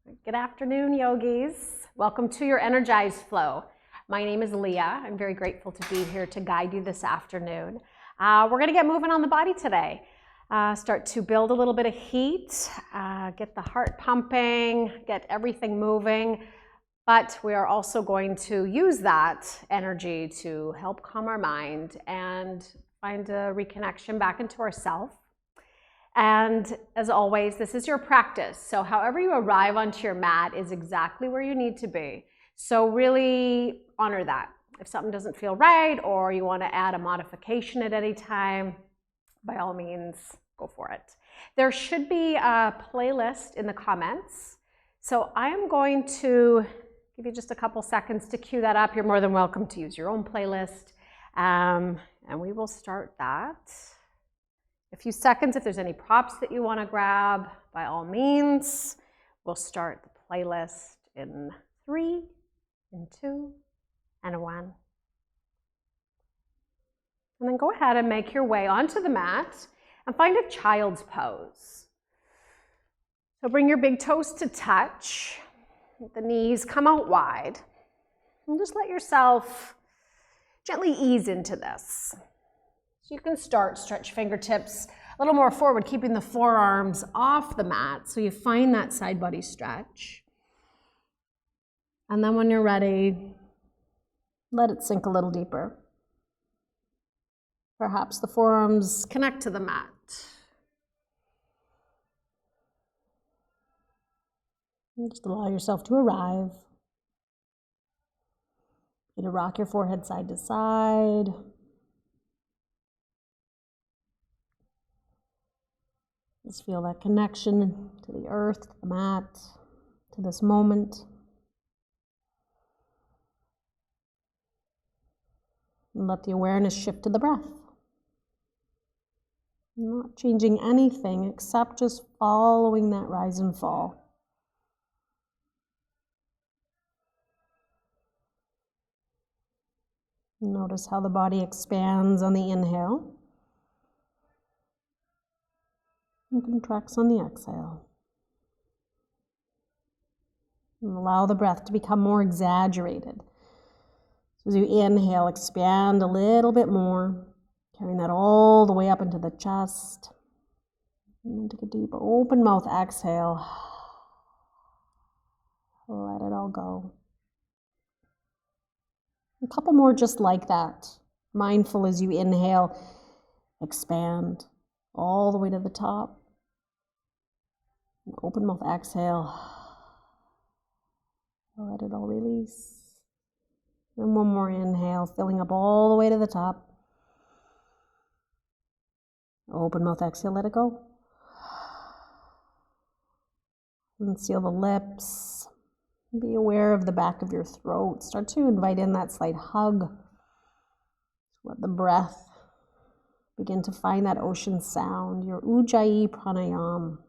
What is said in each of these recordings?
Good afternoon, yogis. Welcome to your Energize flow. My name is Leah. I'm very grateful to be here to guide you this afternoon. We're going to get moving on the body today. Start to build a little bit of heat, get the heart pumping, get everything moving. But we are also going to use that energy to help calm our mind and find a reconnection back into ourself. And as always, this is your practice. So however you arrive onto your mat is exactly where you need to be. So really honor that. If something doesn't feel right or you want to add a modification at any time, by all means, go for it. There should be a playlist in the comments. So I am going to give you just a couple seconds to cue that up. You're more than welcome to use your own playlist. And we will start that. A few seconds. If there's any props that you want to grab, by all means. We'll start the playlist in 3, in 2, and 1. And then go ahead and make your way onto the mat and find a child's pose. So bring your big toes to touch. The knees come out wide. And just let yourself gently ease into this. So you can stretch fingertips a little more forward, keeping the forearms off the mat so you find that side body stretch. And then when you're ready, let it sink a little deeper. Perhaps the forearms connect to the mat. And just allow yourself to arrive. You to rock your forehead side to side. Just feel that connection to the earth, to the mat, to this moment. And let the awareness shift to the breath. Not changing anything except just following that rise and fall. Notice how the body expands on the inhale. And contracts on the exhale. And allow the breath to become more exaggerated. So as you inhale, expand a little bit more, carrying that all the way up into the chest. And then take a deep open mouth exhale. Let it all go. A couple more just like that. Mindful as you inhale, expand all the way to the top. And open mouth exhale. Let it all release. And one more inhale, filling up all the way to the top. Open mouth exhale, let it go. And seal the lips. Be aware of the back of your throat. Start to invite in that slight hug. Let the breath begin to find that ocean sound, your Ujjayi pranayama.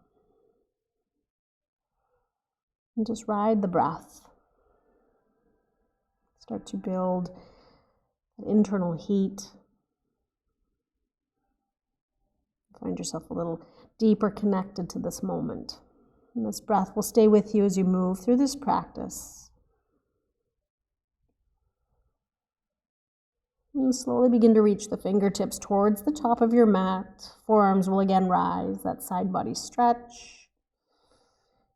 And just ride the breath. Start to build that internal heat. Find yourself a little deeper connected to this moment. And this breath will stay with you as you move through this practice. And slowly begin to reach the fingertips towards the top of your mat. Forearms will again rise, that side body stretch.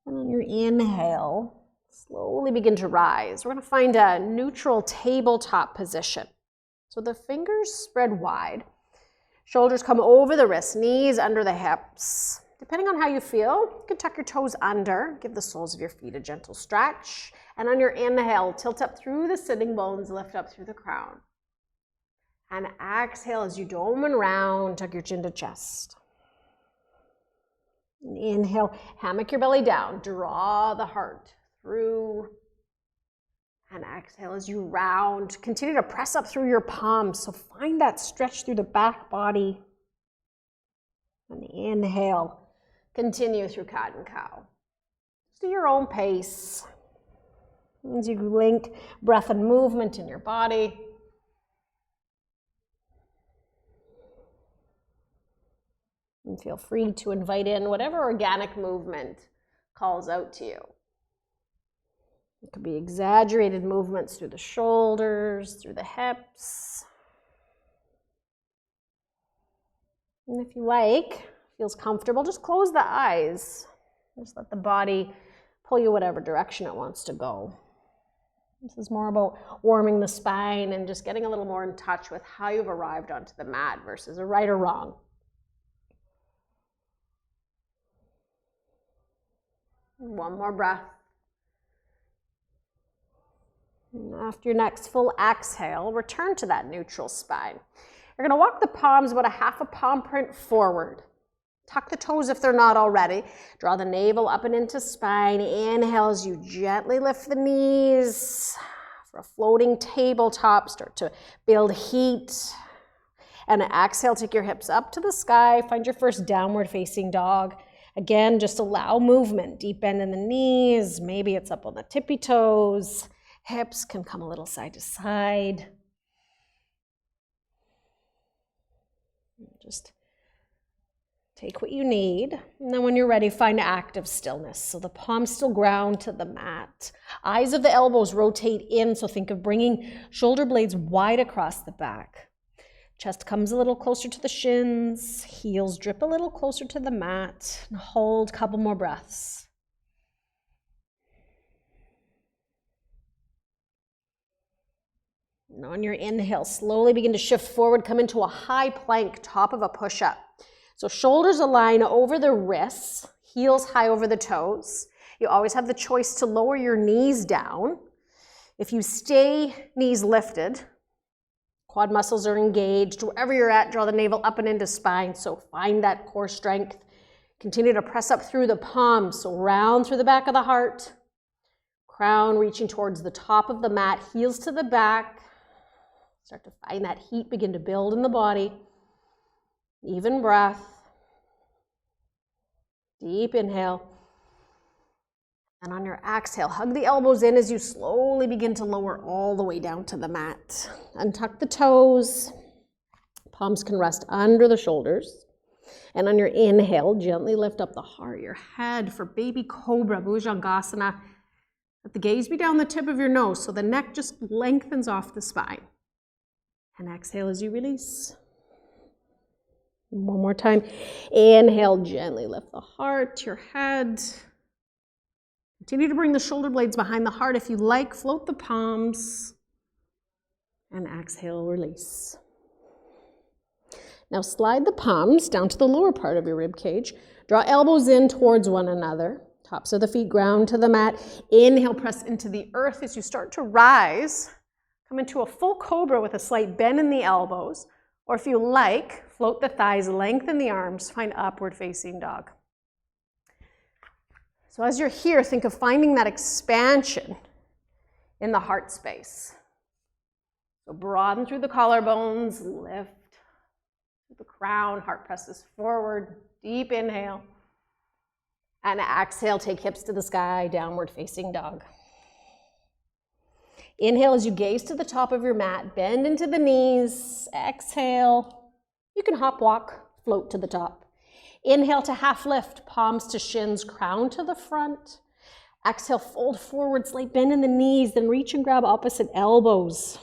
And on your inhale, slowly begin to rise. We're going to find a neutral tabletop position. So the fingers spread wide. Shoulders come over the wrists, knees under the hips. Depending on how you feel, you can tuck your toes under. Give the soles of your feet a gentle stretch. And on your inhale, tilt up through the sitting bones, lift up through the crown. And exhale as you dome and round, tuck your chin to chest. And inhale, hammock your belly down, draw the heart through. And exhale as you round. Continue to press up through your palms. So find that stretch through the back body. And inhale, continue through cat and cow. Just at your own pace. As you link breath and movement in your body. And feel free to invite in whatever organic movement calls out to you. It could be exaggerated movements through the shoulders, through the hips. And if you like, feels comfortable, just close the eyes. Just let the body pull you whatever direction it wants to go. This is more about warming the spine and just getting a little more in touch with how you've arrived onto the mat versus a right or wrong. One more breath. And after your next full exhale, return to that neutral spine. You're going to walk the palms about a half a palm print forward. Tuck the toes if they're not already. Draw the navel up and into spine. Inhale as you gently lift the knees for a floating tabletop. Start to build heat. And exhale, take your hips up to the sky. Find your first downward facing dog. Again, just allow movement. Deep bend in the knees. Maybe it's up on the tippy toes. Hips can come a little side to side. Just take what you need, and then when you're ready, find active stillness. So the palms still ground to the mat. Eyes of the elbows rotate in, so think of bringing shoulder blades wide across the back. Chest comes a little closer to the shins, heels drip a little closer to the mat, and hold a couple more breaths. And on your inhale, slowly begin to shift forward, come into a high plank, top of a push-up. So shoulders align over the wrists, heels high over the toes. You always have the choice to lower your knees down. If you stay knees lifted, quad muscles are engaged. Wherever you're at, draw the navel up and into spine. So find that core strength. Continue to press up through the palms, so round through the back of the heart. Crown reaching towards the top of the mat, heels to the back. Start to find that heat begin to build in the body. Even breath. Deep inhale. And on your exhale, hug the elbows in as you slowly begin to lower all the way down to the mat. Untuck the toes. Palms can rest under the shoulders. And on your inhale, gently lift up the heart, your head for baby cobra, Bhujangasana. Let the gaze be down the tip of your nose so the neck just lengthens off the spine. And exhale as you release. One more time. Inhale, gently lift the heart, your head. Continue to bring the shoulder blades behind the heart. If you like, float the palms. And exhale, release. Now slide the palms down to the lower part of your rib cage. Draw elbows in towards one another. Tops of the feet ground to the mat. Inhale, press into the earth as you start to rise. Come into a full cobra with a slight bend in the elbows. Or if you like, float the thighs, lengthen the arms, find upward facing dog. So as you're here, think of finding that expansion in the heart space. So broaden through the collarbones, lift the crown, heart presses forward, deep inhale. And exhale, take hips to the sky, downward facing dog. Inhale as you gaze to the top of your mat, bend into the knees, exhale. You can hop, walk, float to the top. Inhale to half lift, palms to shins, crown to the front. Exhale, fold forward, slight bend in the knees, then reach and grab opposite elbows.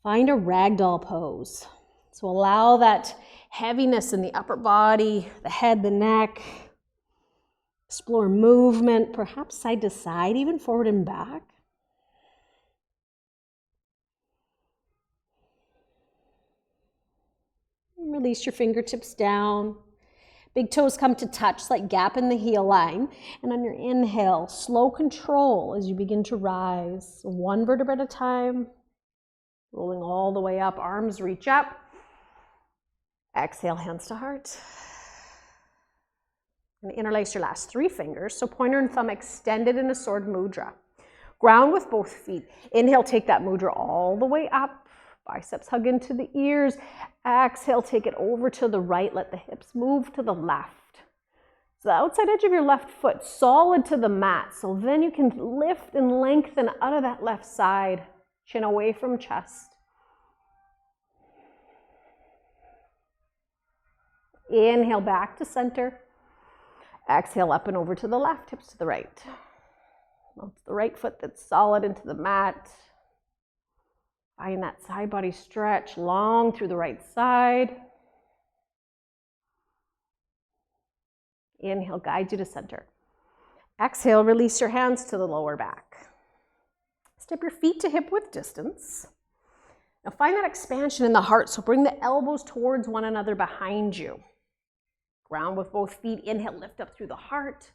Find a ragdoll pose. So allow that heaviness in the upper body, the head, the neck. Explore movement, perhaps side to side, even forward and back. Release your fingertips down. Big toes come to touch, slight gap in the heel line. And on your inhale, slow control as you begin to rise. One vertebra at a time. Rolling all the way up, arms reach up. Exhale, hands to heart. And interlace your last three fingers. So pointer and thumb extended in a sword mudra. Ground with both feet. Inhale, take that mudra all the way up. Biceps hug into the ears. Exhale, take it over to the right. Let the hips move to the left. So the outside edge of your left foot solid to the mat. So then you can lift and lengthen out of that left side. Chin away from chest. Inhale back to center. Exhale up and over to the left, hips to the right. It's the right foot that's solid into the mat. Find that side body stretch long through the right side. Inhale, guide you to center. Exhale, release your hands to the lower back. Step your feet to hip width distance. Now find that expansion in the heart, so bring the elbows towards one another behind you. Ground with both feet. Inhale, lift up through the heart.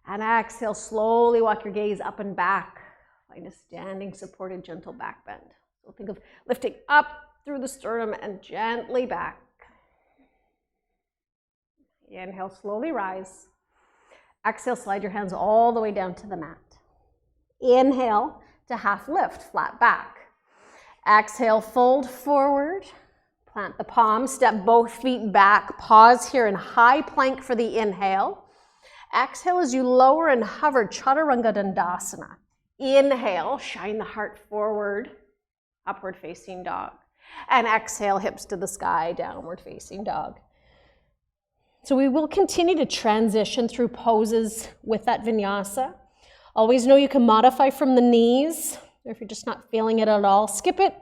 And exhale, slowly walk your gaze up and back. Find a standing, supported, gentle back bend. So think of lifting up through the sternum and gently back. Inhale, slowly rise. Exhale, slide your hands all the way down to the mat. Inhale to half lift, flat back. Exhale, fold forward. Plant the palms, step both feet back. Pause here in high plank for the inhale. Exhale as you lower and hover, Chaturanga Dandasana. Inhale, shine the heart forward, upward facing dog. And exhale, hips to the sky, downward facing dog. So we will continue to transition through poses with that vinyasa. Always know you can modify from the knees, or if you're just not feeling it at all, skip it.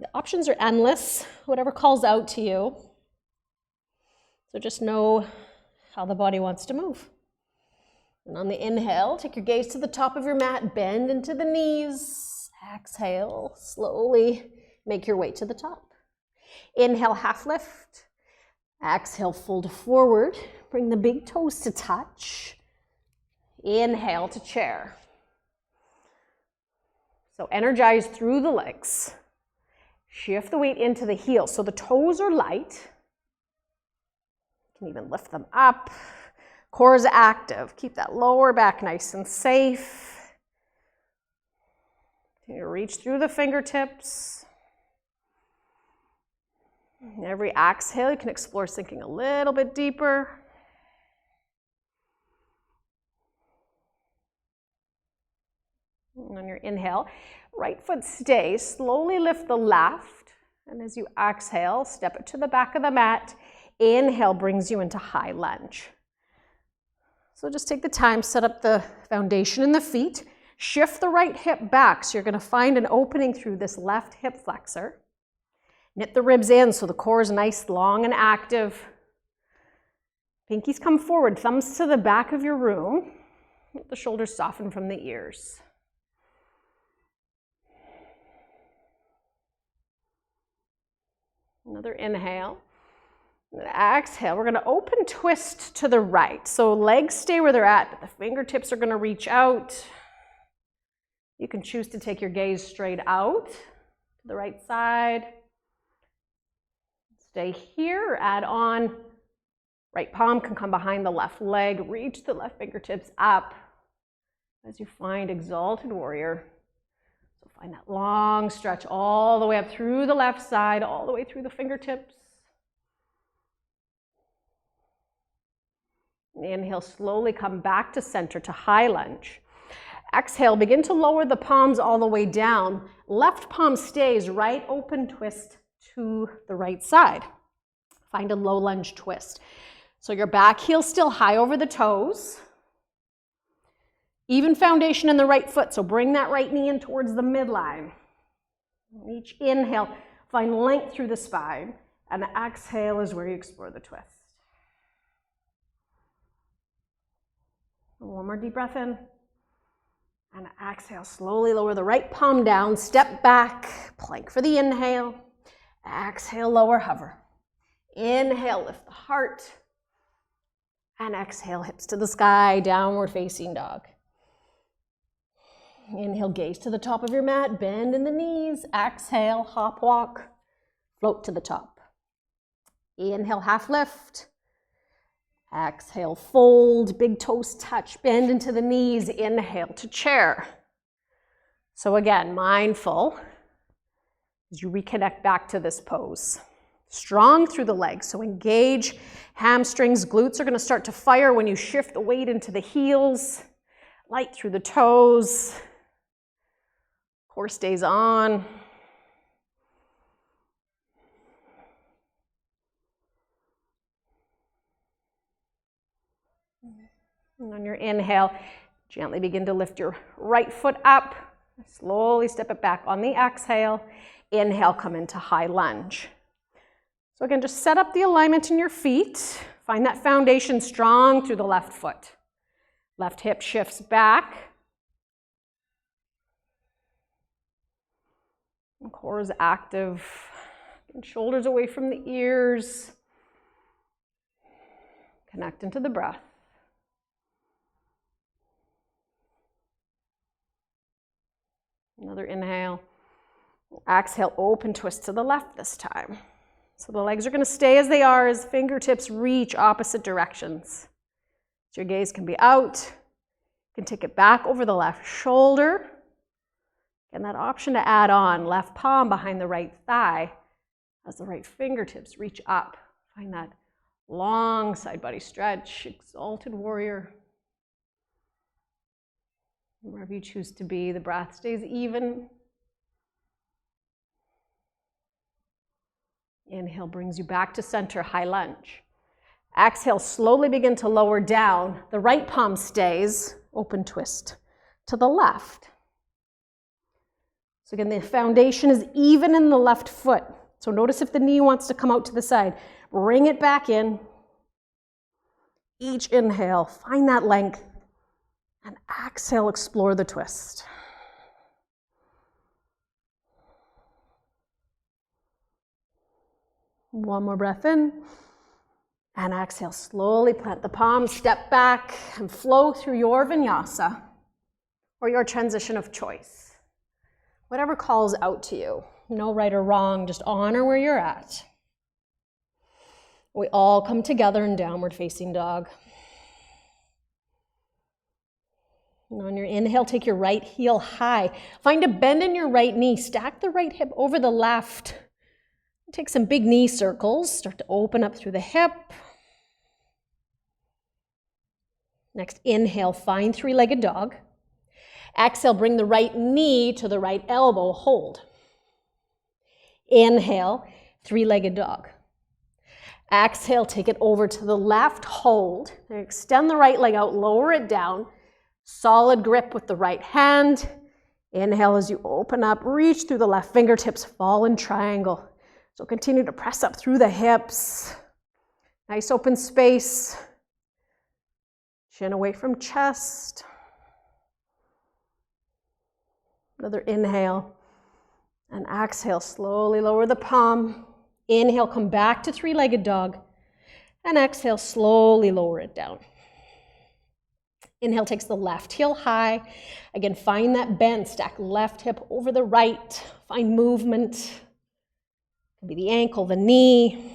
The options are endless, whatever calls out to you. So just know how the body wants to move. And on the inhale, take your gaze to the top of your mat, bend into the knees. Exhale, slowly make your way to the top. Inhale, half lift. Exhale, fold forward. Bring the big toes to touch. Inhale to chair. So energize through the legs. Shift the weight into the heels. So the toes are light. You can even lift them up. Core is active. Keep that lower back nice and safe. You reach through the fingertips. And every exhale, you can explore sinking a little bit deeper. And on your inhale, right foot stays. Slowly lift the left. And as you exhale, step it to the back of the mat. Inhale brings you into high lunge. So just take the time, set up the foundation in the feet. Shift the right hip back. So you're going to find an opening through this left hip flexor. Knit the ribs in so the core is nice, long, and active. Pinkies come forward, thumbs to the back of your room. Let the shoulders soften from the ears. Another inhale. And exhale. We're going to open twist to the right. So legs stay where they're at, but the fingertips are going to reach out. You can choose to take your gaze straight out to the right side. Stay here, or add on. Right palm can come behind the left leg. Reach the left fingertips up as you find exalted warrior. So find that long stretch all the way up through the left side, all the way through the fingertips. Inhale, slowly come back to center to high lunge. Exhale, begin to lower the palms all the way down. Left palm stays, right open twist to the right side. Find a low lunge twist. So your back heel still high over the toes. Even foundation in the right foot, so bring that right knee in towards the midline. Each inhale, find length through the spine, and exhale is where you explore the twist. One more deep breath in. And exhale, slowly lower the right palm down, step back, plank for the inhale. Exhale, lower, hover. Inhale, lift the heart. And exhale, hips to the sky, downward facing dog. Inhale, gaze to the top of your mat, bend in the knees. Exhale, hop walk, float to the top. Inhale, half lift. Exhale, fold, big toes touch, bend into the knees. Inhale to chair. So again, mindful as you reconnect back to this pose. Strong through the legs, so engage hamstrings. Glutes are going to start to fire when you shift the weight into the heels. Light through the toes. Core stays on. And on your inhale, Gently begin to lift your right foot up. Slowly step it back on the exhale. Inhale, come into high lunge. So again, just set up the alignment in your feet. Find that foundation strong through the left foot. Left hip shifts back. The core is active. And shoulders away from the ears. Connect into the breath. Another inhale. Exhale, open twist to the left this time. So the legs are going to stay as they are as fingertips reach opposite directions. So your gaze can be out. You can take it back over the left shoulder. And that option to add on left palm behind the right thigh as the right fingertips reach up. Find that long side body stretch, exalted warrior. Wherever you choose to be, the breath stays even. Inhale brings you back to center, high lunge. Exhale, slowly begin to lower down. The right palm stays, open twist to the left. So again, the foundation is even in the left foot. So notice if the knee wants to come out to the side. Bring it back in. Each inhale, find that length. And exhale, explore the twist. One more breath in. And exhale, slowly plant the palms, step back, and flow through your vinyasa or your transition of choice. Whatever calls out to you. No right or wrong, just honor where you're at. We all come together in downward facing dog. And on your inhale, take your right heel high. Find a bend in your right knee. Stack the right hip over the left. Take some big knee circles. Start to open up through the hip. Next, inhale, find three-legged dog. Exhale, bring the right knee to the right elbow. Hold. Inhale, three-legged dog. Exhale, take it over to the left. Hold. Extend the right leg out, lower it down. Solid grip with the right hand. Inhale as you open up, reach through the left fingertips, fall in triangle. So continue to press up through the hips. Nice open space. Chin away from chest. Another inhale. And exhale, slowly lower the palm. Inhale, come back to three-legged dog. And exhale, slowly lower it down. Inhale takes the left heel high. Again, find that bend. Stack left hip over the right. Find movement. It could be the ankle, the knee.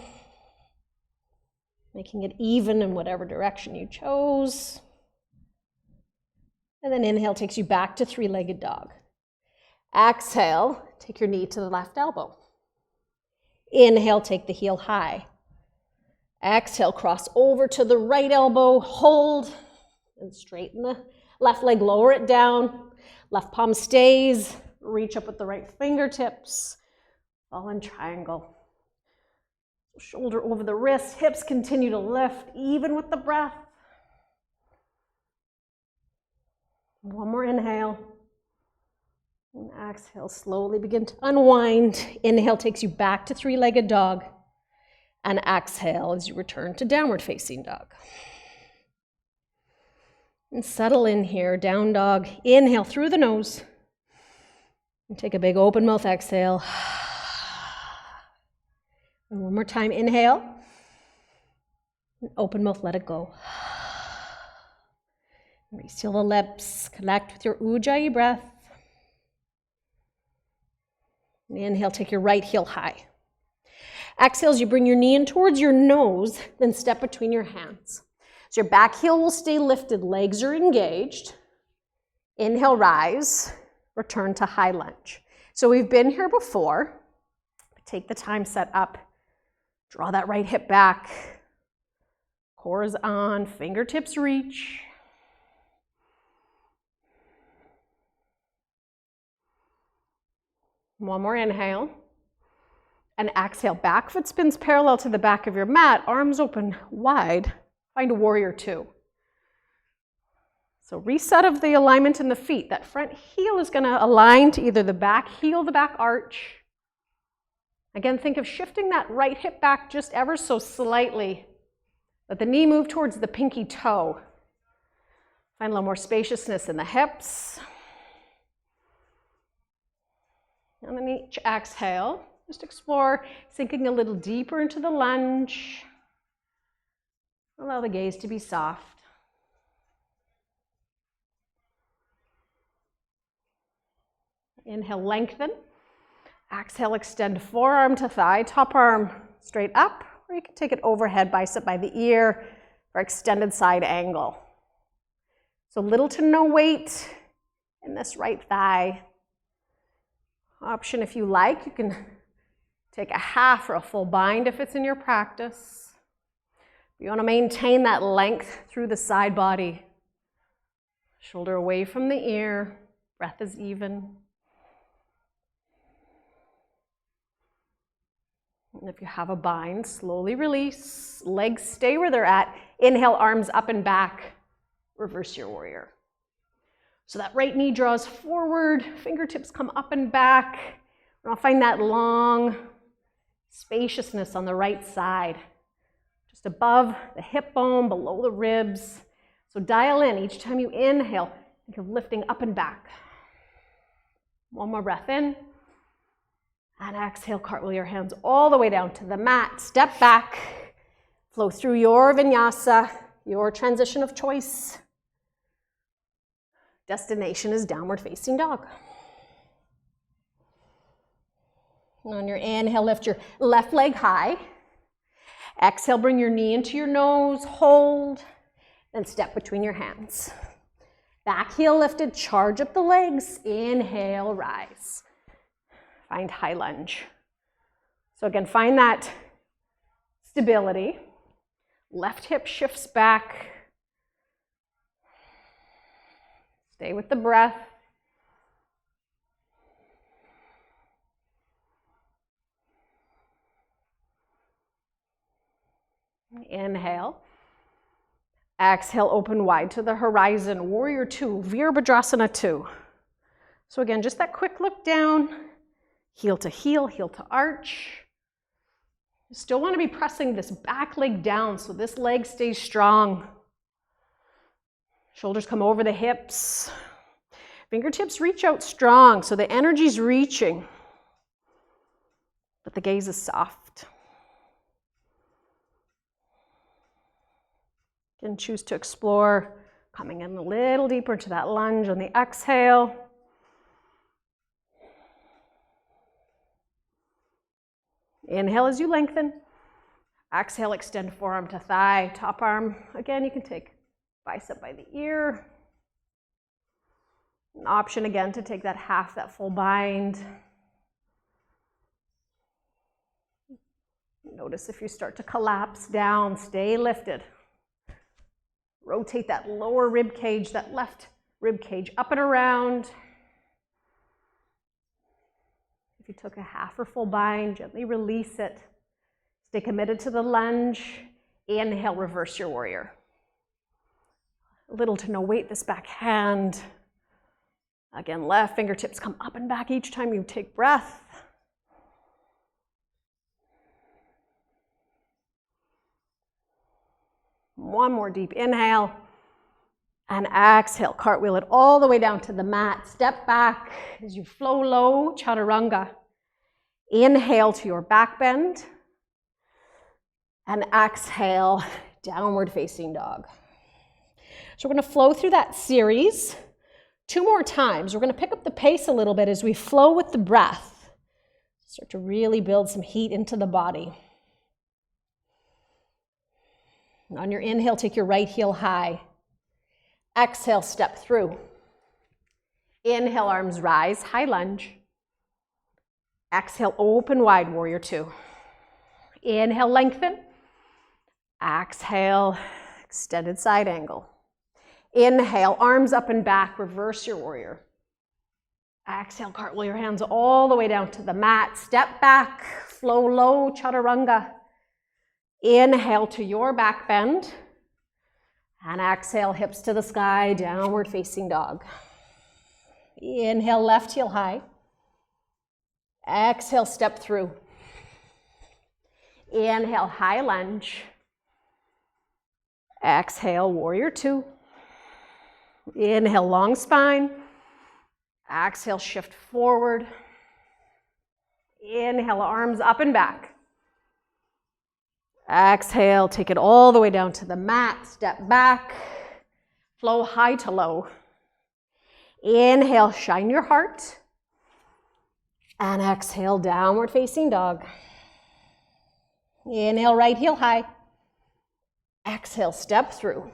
Making it even in whatever direction you chose. And then inhale takes you back to three-legged dog. Exhale, take your knee to the left elbow. Inhale, take the heel high. Exhale, cross over to the right elbow. Hold. And straighten the left leg, lower it down. Left palm stays. Reach up with the right fingertips. Fall in triangle. Shoulder over the wrist. Hips continue to lift, even with the breath. One more inhale. And exhale, slowly begin to unwind. Inhale takes you back to three-legged dog. And exhale as you return to downward facing dog. And settle in here, down dog. Inhale through the nose. And take a big open mouth exhale. And one more time, inhale. And open mouth, let it go. Reseal the lips, connect with your Ujjayi breath. And inhale, take your right heel high. Exhale as you bring your knee in towards your nose, then step between your hands. So your back heel will stay lifted, legs are engaged. Inhale, rise, return to high lunge. So we've been here before. Take the time, set up, draw that right hip back. Core is on, fingertips reach. One more inhale. And exhale, back foot spins parallel to the back of your mat, arms open wide. Find a warrior two. So reset of the alignment in the feet. That front heel is going to align to either the back heel, the back arch. Again, think of shifting that right hip back just ever so slightly. Let the knee move towards the pinky toe. Find a little more spaciousness in the hips. And then each exhale, just explore sinking a little deeper into the lunge. Allow the gaze to be soft. Inhale, lengthen. Exhale, extend forearm to thigh, top arm straight up, or you can take it overhead, bicep by the ear, or extended side angle. So little to no weight in this right thigh. Option if you like, you can take a half or a full bind if it's in your practice. You want to maintain that length through the side body. Shoulder away from the ear, breath is even. And if you have a bind, slowly release. Legs stay where they're at. Inhale, arms up and back. Reverse your warrior. So that right knee draws forward, fingertips come up and back. And I'll find that long spaciousness on the right side. Just above the hip bone, below the ribs. So dial in. Each time you inhale, think of lifting up and back. One more breath in. And exhale, cartwheel your hands all the way down to the mat. Step back. Flow through your vinyasa, your transition of choice. Destination is downward facing dog. And on your inhale, lift your left leg high. Exhale, bring your knee into your nose, hold, then step between your hands. Back heel lifted, charge up the legs. Inhale, rise. Find high lunge. So again, find that stability. Left hip shifts back. Stay with the breath. Inhale. Exhale, open wide to the horizon. Warrior two, Virabhadrasana 2. So again, just that quick look down, heel to arch. You still want to be pressing this back leg down so this leg stays strong. Shoulders come over the hips. Fingertips reach out strong so the energy's reaching, but the gaze is soft. You can choose to explore coming in a little deeper into that lunge on the exhale. Inhale as you lengthen. Exhale, extend forearm to thigh, top arm. Again, you can take bicep by the ear. An option again to take that half, that full bind. Notice if you start to collapse down, stay lifted. Rotate that lower rib cage, that left rib cage up and around. If you took a half or full bind, gently release it. Stay committed to the lunge. Inhale, reverse your warrior. Little to no weight, this back hand. Again, left fingertips come up and back each time you take breath. One more deep inhale. And exhale, cartwheel it all the way down to the mat. Step back as you flow low, chaturanga. Inhale to your back bend. And exhale, downward facing dog. So we're going to flow through that series 2 more times. We're going to pick up the pace a little bit as we flow with the breath. Start to really build some heat into the body. And on your inhale, take your right heel high. Exhale, step through. Inhale, arms rise, high lunge. Exhale, open wide, warrior two. Inhale, lengthen. Exhale, extended side angle. Inhale, arms up and back, reverse your warrior. Exhale, cartwheel your hands all the way down to the mat. Step back, flow low, chaturanga. Inhale to your back bend. And exhale, hips to the sky, downward facing dog. Inhale, left heel high. Exhale, step through. Inhale, high lunge. Exhale, warrior two. Inhale, long spine. Exhale, shift forward. Inhale, arms up and back. Exhale, take it all the way down to the mat. Step back. Flow high to low. Inhale, shine your heart. And exhale, downward facing dog. Inhale, right heel high. Exhale, step through.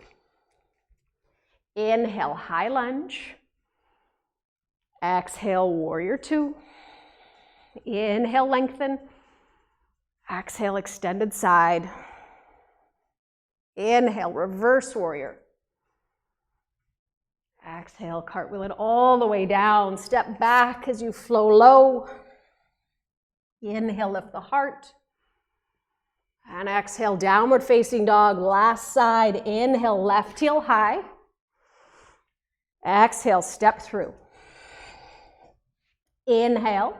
Inhale, high lunge. Exhale, warrior two. Inhale, lengthen. Exhale, extended side. Inhale, reverse warrior. Exhale, cartwheel it all the way down. Step back as you flow low. Inhale, lift the heart. And exhale, downward facing dog, last side. Inhale, left heel high. Exhale, step through. Inhale.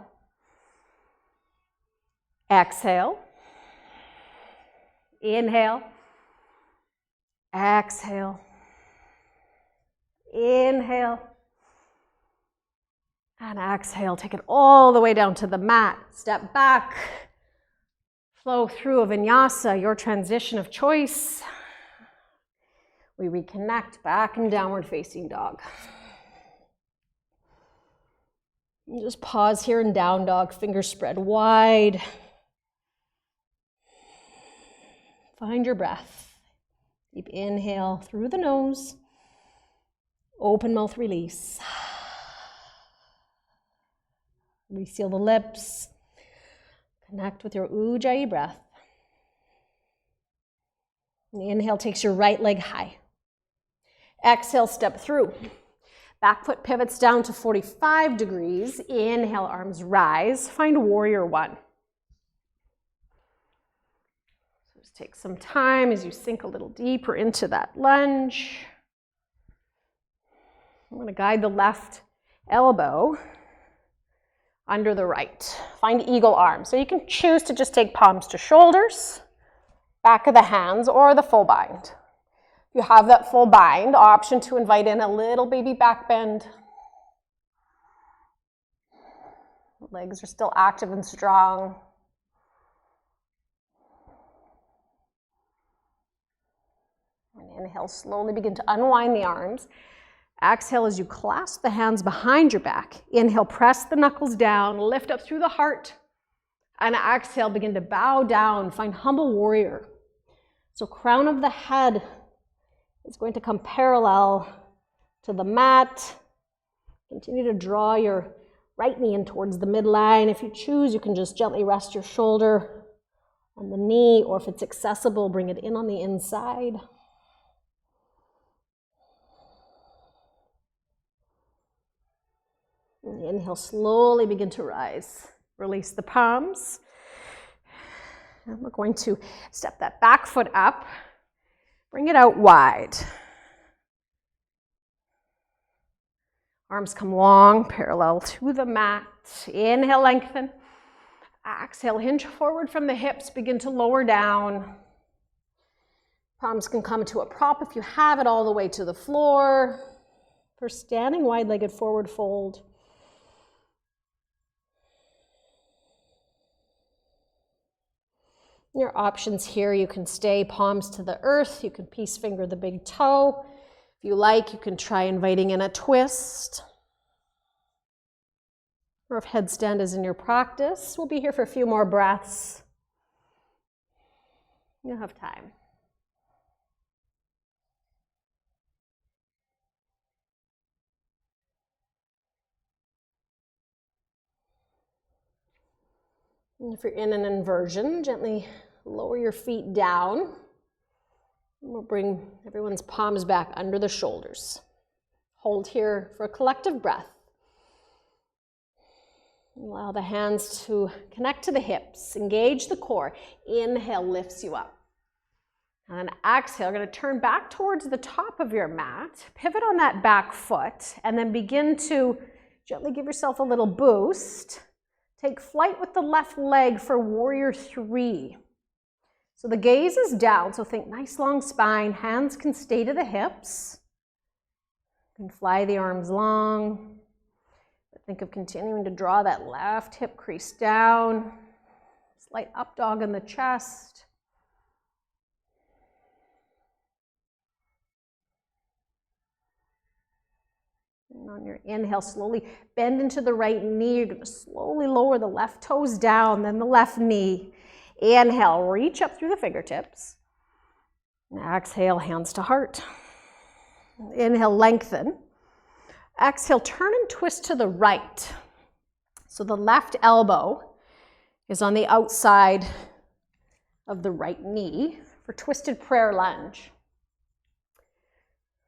Exhale. Inhale. Exhale. Inhale. And exhale, take it all the way down to the mat. Step back. Flow through a vinyasa, your transition of choice. We reconnect back in downward facing dog. And just pause here in down dog, fingers spread wide. Find your breath. Deep inhale through the nose. Open mouth release. Reseal the lips. Connect with your Ujjayi breath. And the inhale takes your right leg high. Exhale, step through. Back foot pivots down to 45 degrees. Inhale, arms rise. Find warrior one. So just take some time as you sink a little deeper into that lunge. I'm going to guide the left elbow under the right. Find eagle arm. So you can choose to just take palms to shoulders, back of the hands, or the full bind. If you have that full bind, option to invite in a little baby back bend. Legs are still active and strong. And inhale, slowly begin to unwind the arms. Exhale as you clasp the hands behind your back. Inhale, press the knuckles down, lift up through the heart. And exhale, begin to bow down, find humble warrior. So crown of the head is going to come parallel to the mat. Continue to draw your right knee in towards the midline. If you choose, you can just gently rest your shoulder on the knee, or if it's accessible, bring it in on the inside. And inhale, slowly begin to rise. Release the palms. And we're going to step that back foot up. Bring it out wide. Arms come long, parallel to the mat. Inhale, lengthen. Exhale, hinge forward from the hips. Begin to lower down. Palms can come to a prop if you have it, all the way to the floor. For standing wide-legged forward fold. Your options here, you can stay palms to the earth, you can peace finger the big toe. If you like, you can try inviting in a twist. Or if headstand is in your practice, we'll be here for a few more breaths. You'll have time. And if you're in an inversion, gently lower your feet down. And we'll bring everyone's palms back under the shoulders. Hold here for a collective breath. Allow the hands to connect to the hips. Engage the core. Inhale lifts you up. And then exhale, you're going to turn back towards the top of your mat, pivot on that back foot, and then begin to gently give yourself a little boost. Take flight with the left leg for warrior 3. So the gaze is down, so think nice long spine. Hands can stay to the hips. You can fly the arms long. Think of continuing to draw that left hip crease down. Slight up dog in the chest. And on your inhale, slowly bend into the right knee. You're going to slowly lower the left toes down, then the left knee. Inhale, reach up through the fingertips. And exhale, hands to heart. Inhale, lengthen. Exhale, turn and twist to the right. So the left elbow is on the outside of the right knee for twisted prayer lunge.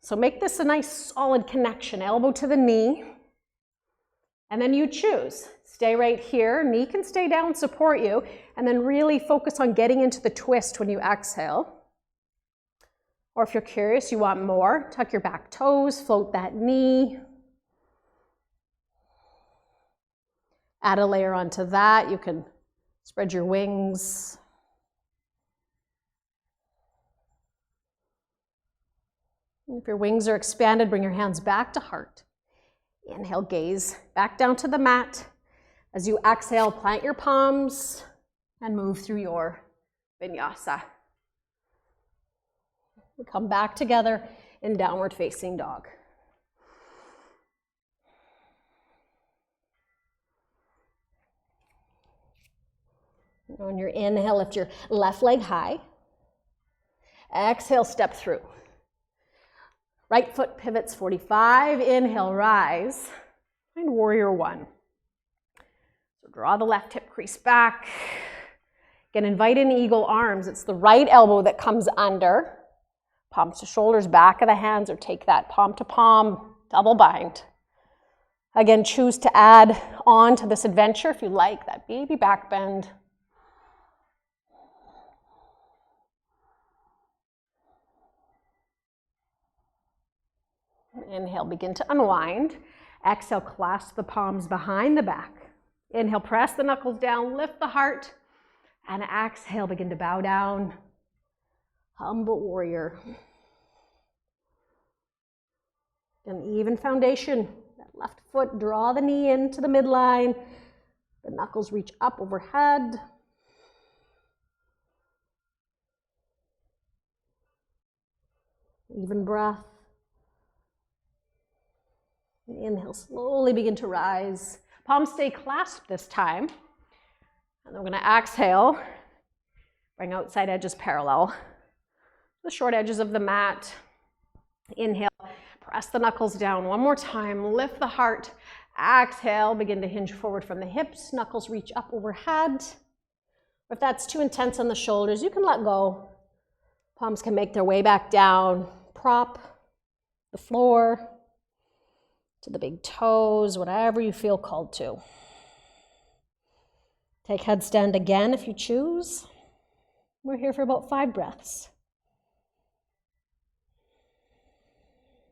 So make this a nice solid connection, elbow to the knee. And then you choose. Stay right here, knee can stay down, support you, and then really focus on getting into the twist when you exhale. Or if you're curious, you want more, tuck your back toes, float that knee. Add a layer onto that. You can spread your wings. If your wings are expanded, bring your hands back to heart. Inhale, gaze back down to the mat. As you exhale, plant your palms and move through your vinyasa. We come back together in downward facing dog. On your inhale, lift your left leg high. Exhale, step through. Right foot pivots 45. Inhale, rise. Find warrior 1. So draw the left hip crease back. Again, invite in eagle arms. It's the right elbow that comes under. Palms to shoulders, back of the hands, or take that palm to palm, double bind. Again, choose to add on to this adventure if you like, that baby back bend. Inhale, begin to unwind. Exhale, clasp the palms behind the back. Inhale, press the knuckles down, lift the heart. And exhale, begin to bow down. Humble warrior. An even foundation. That left foot, draw the knee into the midline. The knuckles reach up overhead. Even breath. Inhale, slowly begin to rise. Palms stay clasped this time. And then we're going to exhale. Bring outside edges parallel. The short edges of the mat. Inhale, press the knuckles down one more time. Lift the heart. Exhale, begin to hinge forward from the hips. Knuckles reach up overhead. If that's too intense on the shoulders, you can let go. Palms can make their way back down. Prop the floor to the big toes, whatever you feel called to. Take headstand again if you choose. We're here for about 5 breaths.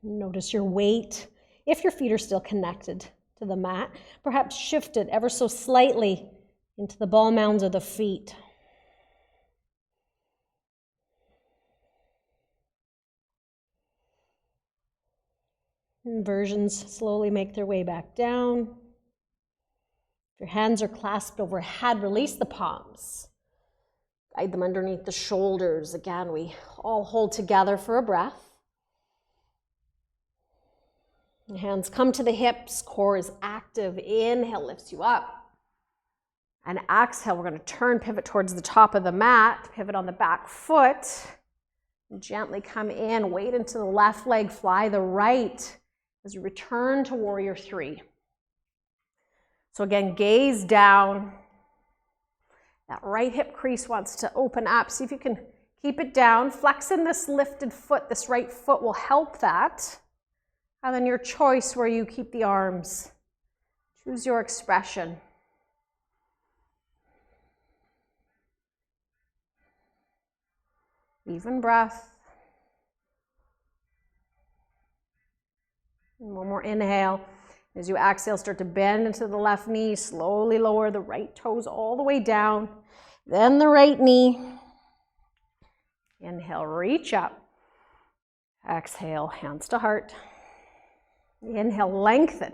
Notice your weight. If your feet are still connected to the mat, perhaps shift it ever so slightly into the ball mounds of the feet. Inversions slowly make their way back down. If your hands are clasped overhead, release the palms. Guide them underneath the shoulders. Again, we all hold together for a breath. The hands come to the hips, core is active. Inhale lifts you up. And exhale, we're going to turn, pivot towards the top of the mat, pivot on the back foot. And gently come in, weight into the left leg, fly the right as you return to warrior 3. So again, gaze down. That right hip crease wants to open up. See if you can keep it down. Flex in this lifted foot. This right foot will help that. And then your choice where you keep the arms. Choose your expression. Even breath. And one more inhale. As you exhale, start to bend into the left knee. Slowly lower the right toes all the way down. Then the right knee. Inhale, reach up. Exhale, hands to heart. Inhale, lengthen.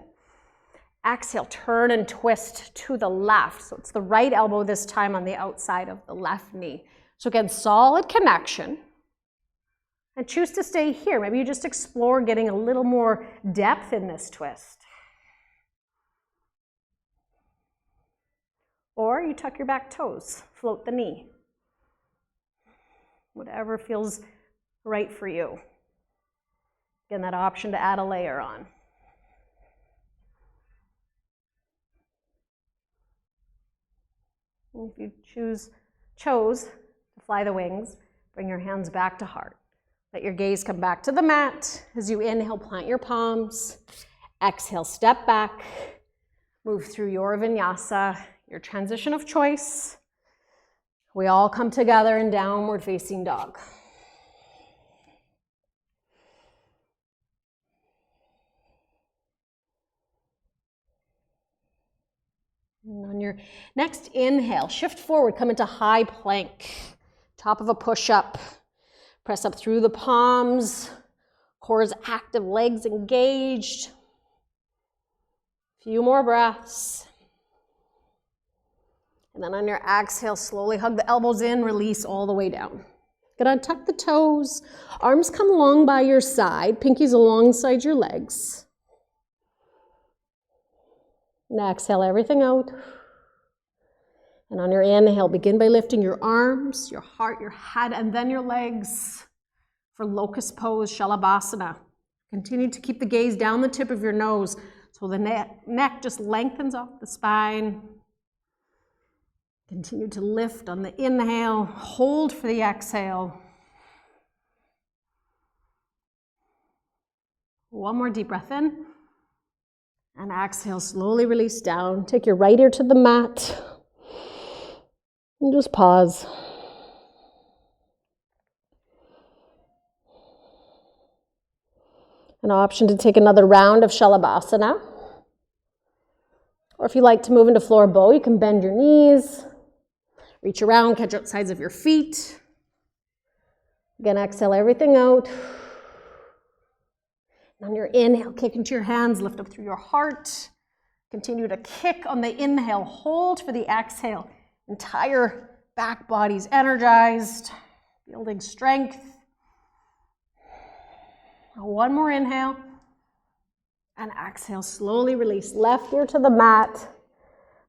Exhale, turn and twist to the left. So it's the right elbow this time on the outside of the left knee. So again, solid connection. And choose to stay here. Maybe you just explore getting a little more depth in this twist. Or you tuck your back toes, float the knee. Whatever feels right for you. Again, that option to add a layer on. And if you chose to fly the wings, bring your hands back to heart. Let your gaze come back to the mat. As you inhale, plant your palms. Exhale, step back. Move through your vinyasa, your transition of choice. We all come together in downward facing dog. And on your next inhale, shift forward, come into high plank, top of a push-up. Press up through the palms, core is active, legs engaged. Few more breaths. And then on your exhale, slowly hug the elbows in, release all the way down. Gonna tuck the toes, arms come along by your side, pinkies alongside your legs. And exhale everything out. And on your inhale, begin by lifting your arms, your heart, your head, and then your legs for locust pose, Shalabhasana. Continue to keep the gaze down the tip of your nose so the neck just lengthens off the spine. Continue to lift on the inhale, hold for the exhale. One more deep breath in. And exhale, slowly release down. Take your right ear to the mat. And just pause. An option to take another round of Shalabhasana. Or if you like to move into floor bow, you can bend your knees. Reach around, catch out sides of your feet. Again, exhale everything out. And on your inhale, kick into your hands, lift up through your heart. Continue to kick on the inhale, hold for the exhale. Entire back body's energized, building strength. One more inhale. And exhale, slowly release left ear to the mat.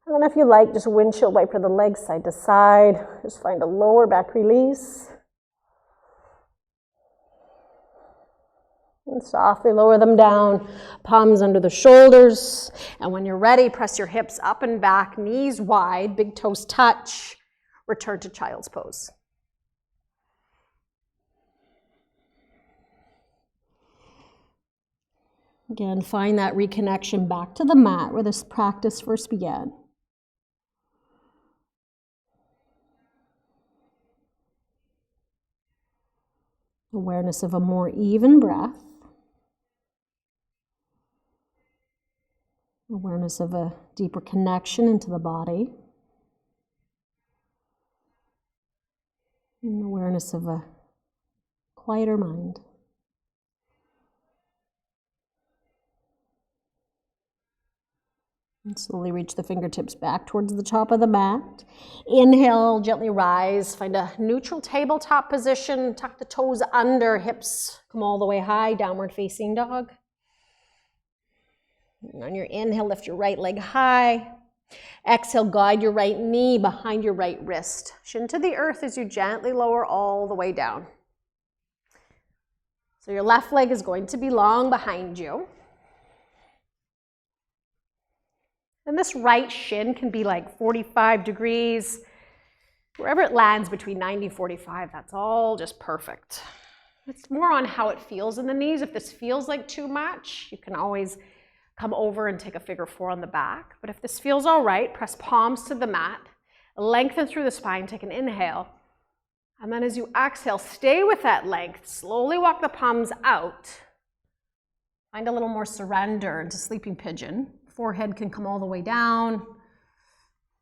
And then if you like, just windshield wiper the legs side to side. Just find a lower back release. And softly lower them down, palms under the shoulders. And when you're ready, press your hips up and back, knees wide, big toes touch. Return to child's pose. Again, find that reconnection back to the mat where this practice first began. Awareness of a more even breath. Awareness of a deeper connection into the body. And awareness of a quieter mind. And slowly reach the fingertips back towards the top of the mat. Inhale, gently rise. Find a neutral tabletop position. Tuck the toes under, hips come all the way high, downward facing dog. And on your inhale, lift your right leg high. Exhale, guide your right knee behind your right wrist. Shin to the earth as you gently lower all the way down. So your left leg is going to be long behind you. And this right shin can be like 45 degrees. Wherever it lands between 90 and 45, that's all just perfect. It's more on how it feels in the knees. If this feels like too much, you can always come over and take a figure 4 on the back. But if this feels all right, press palms to the mat, lengthen through the spine, take an inhale. And then as you exhale, stay with that length. Slowly walk the palms out. Find a little more surrender into sleeping pigeon. Forehead can come all the way down,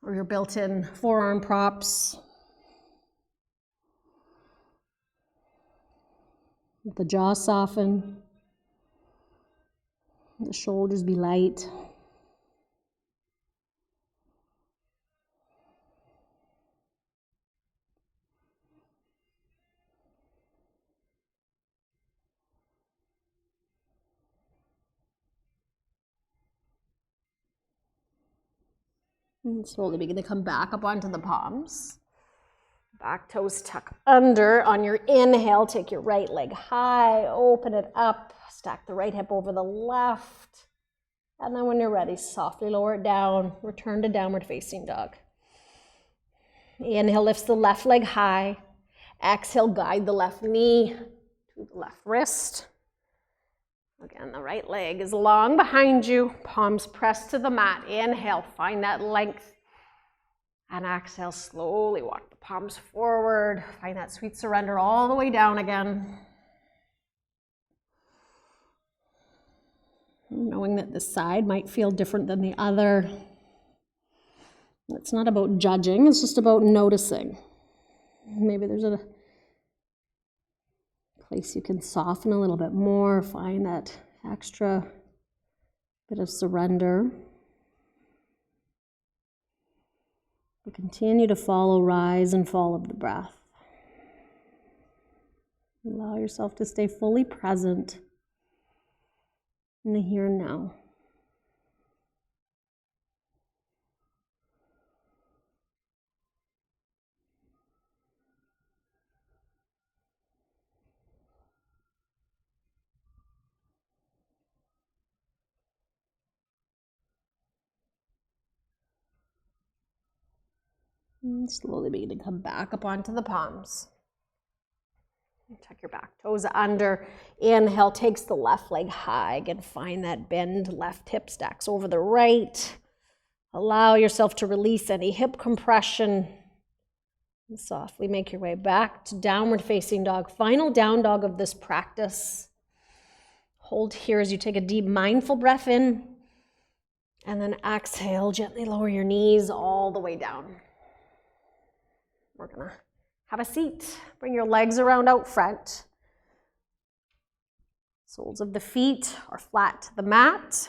or your built-in forearm props. Let the jaw soften. The shoulders be light. And slowly begin to come back up onto the palms. Back toes tuck under. On your inhale, take your right leg high, open it up, stack the right hip over the left. And then when you're ready, softly lower it down, return to downward facing dog. Inhale lifts the left leg high. Exhale, guide the left knee to the left wrist. Again, the right leg is long behind you, palms pressed to the mat. Inhale, find that length. And exhale, slowly walk the palms forward. Find that sweet surrender all the way down again. Knowing that this side might feel different than the other. It's not about judging, it's just about noticing. Maybe there's a place you can soften a little bit more, find that extra bit of surrender. But continue to follow rise and fall of the breath. Allow yourself to stay fully present in the here and now. And slowly begin to come back up onto the palms. Tuck your back toes under. Inhale takes the left leg high. Again, find that bend. Left hip stacks over the right. Allow yourself to release any hip compression. And softly make your way back to downward facing dog. Final down dog of this practice. Hold here as you take a deep mindful breath in. And then exhale, gently lower your knees all the way down. We're gonna have a seat. Bring your legs around out front. Soles of the feet are flat to the mat.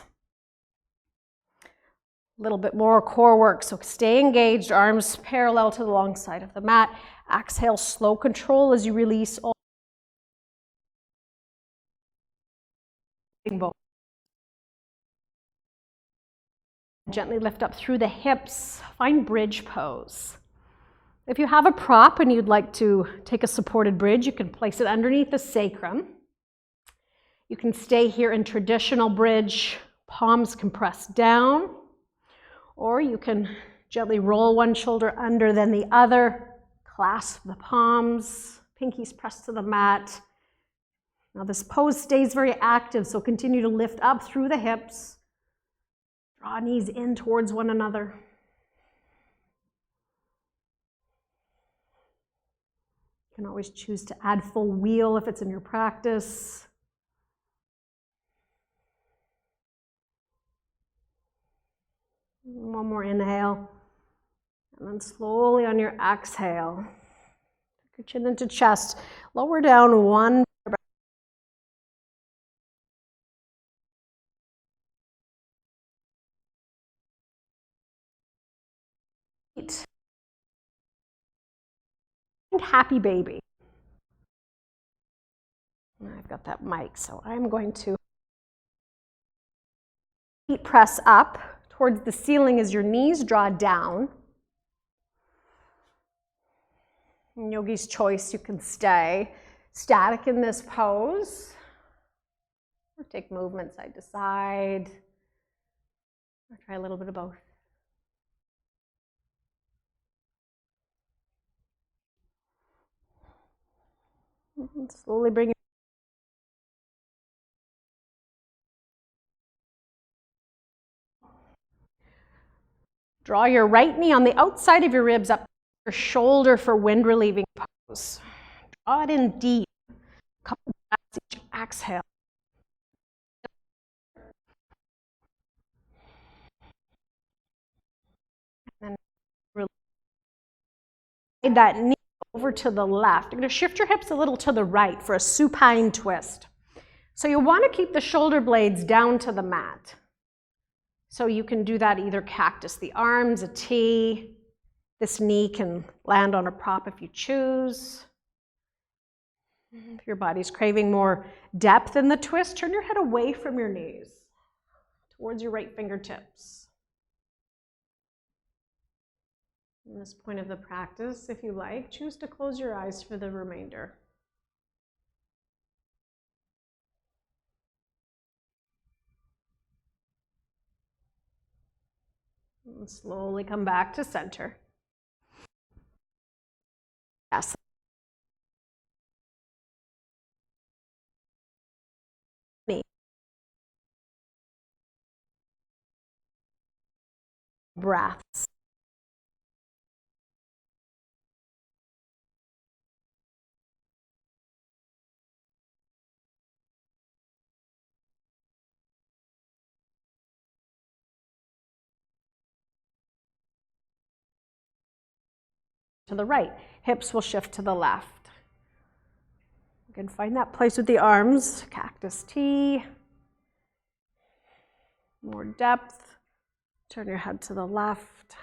A little bit more core work, so stay engaged, arms parallel to the long side of the mat. Exhale, slow control as you release all. Gently lift up through the hips. Find bridge pose. If you have a prop and you'd like to take a supported bridge, you can place it underneath the sacrum. You can stay here in traditional bridge, palms compressed down, or you can gently roll one shoulder under, then the other, clasp the palms, pinkies pressed to the mat. Now this pose stays very active, so continue to lift up through the hips, draw knees in towards one another. You can always choose to add full wheel if it's in your practice. One more inhale. And then slowly on your exhale, tuck your chin into chest. Lower down one. Happy baby. I've got that mic, so I'm going to feet press up towards the ceiling as your knees draw down. In yogi's choice, you can stay static in this pose, or take movement side to side, or try a little bit of both. And slowly bring it. Draw your right knee on the outside of your ribs up your shoulder for wind relieving Draw it in deep. A couple breaths each exhale. And then release that knee over to the left. You're going to shift your hips a little to the right for a supine twist. So you want to keep the shoulder blades down to the mat. So you can do that either cactus the arms, a T. This knee can land on a prop if you choose. If your body's craving more depth in the twist, turn your head away from your knees towards your right fingertips. At this point of the practice, if you like, choose to close your eyes for the remainder. And slowly come back to center. Yes. Breaths. To the right, hips will shift to the left. You can find that place with the arms, cactus T. More depth. Turn your head to the left.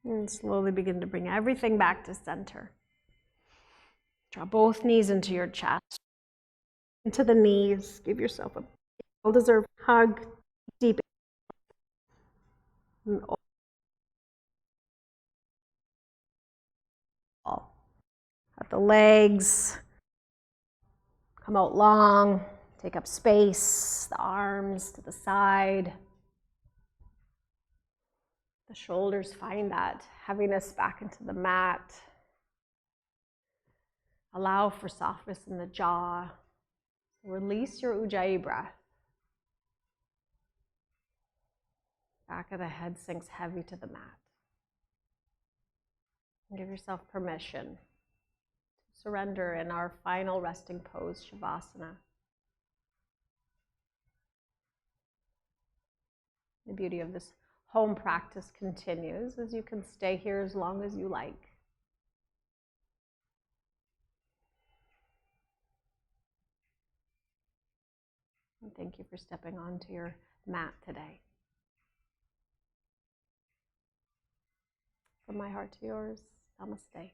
And slowly begin to bring everything back to center. Draw both knees into your chest. Into the knees. Give yourself a well-deserved hug. Deep. Let the legs come out long. Take up space. The arms to the side. The shoulders find that heaviness back into the mat. Allow for softness in the jaw. Release your Ujjayi breath. Back of the head sinks heavy to the mat. And give yourself permission to surrender in our final resting pose, Shavasana. The beauty of this home practice continues as you can stay here as long as you like. And thank you for stepping onto your mat today. From my heart to yours, namaste.